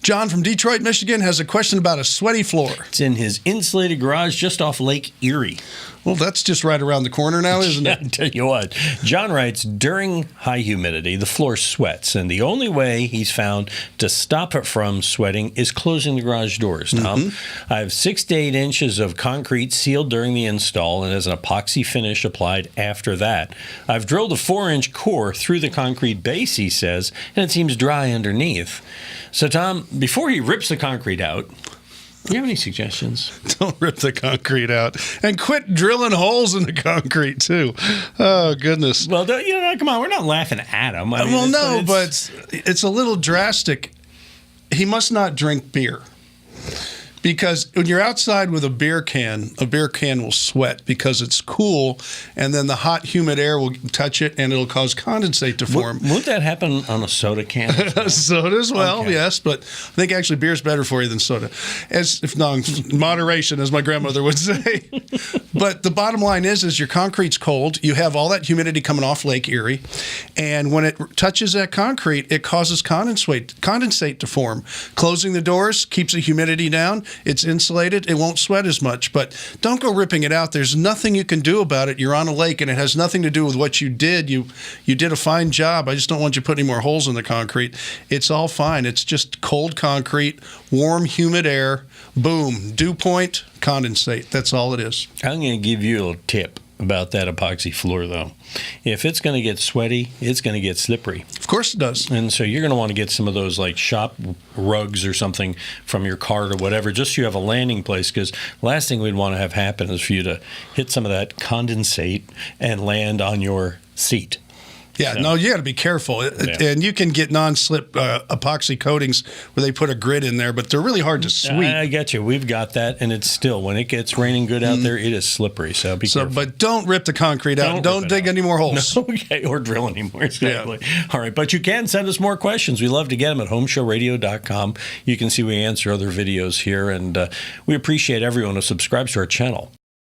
John from Detroit, Michigan has a question about a sweaty floor. It's in his insulated garage just off Lake Erie. Well, that's just right around the corner now, isn't it? I tell you what, John writes, during high humidity, the floor sweats, and the only way he's found to stop it from sweating is closing the garage doors. Tom, I have 6 to 8 inches of concrete sealed during the install and has an epoxy finish applied after that. I've drilled a 4-inch core through the concrete base, he says, and it seems dry underneath. So, Tom, before he rips the concrete out, do you have any suggestions? Don't rip the concrete out. And quit drilling holes in the concrete, too. Oh, goodness. Well, come on. We're not laughing at him. I mean, but it's a little drastic. He must not drink beer. Because when you're outside with a beer can will sweat because it's cool, and then the hot, humid air will touch it, and it'll cause condensate to form. Won't that happen on a soda can as well? Soda as well, okay. Yes. But I think actually beer's better for you than soda. Moderation, as my grandmother would say. But the bottom line is your concrete's cold. You have all that humidity coming off Lake Erie, and when it touches that concrete, it causes condensate to form. Closing the doors keeps the humidity down. It's insulated. It won't sweat as much, but don't go ripping it out. There's nothing you can do about it. You're on a lake, and it has nothing to do with what you did. You did a fine job. I just don't want you putting any more holes in the concrete. It's all fine. It's just cold concrete, warm, humid air, boom, dew point, condensate. That's all it is. I'm going to give you a little tip about that epoxy floor, though. If it's going to get sweaty, it's going to get slippery. Of course it does. And so you're going to want to get some of those like shop rugs or something from your cart or whatever, just so you have a landing place, because the last thing we'd want to have happen is for you to hit some of that condensate and land on your seat. Yeah, no, you got to be careful. And you can get non-slip epoxy coatings where they put a grid in there, but they're really hard to sweep. I get you. We've got that, and it's still, when it gets raining good out there, it is slippery. So be careful. But don't rip the concrete out. Don't dig any more holes. No, okay, or drill anymore. Exactly. Yeah. All right, but you can send us more questions. We love to get them at HomeShowRadio.com. You can see we answer other videos here, and we appreciate everyone who subscribes to our channel.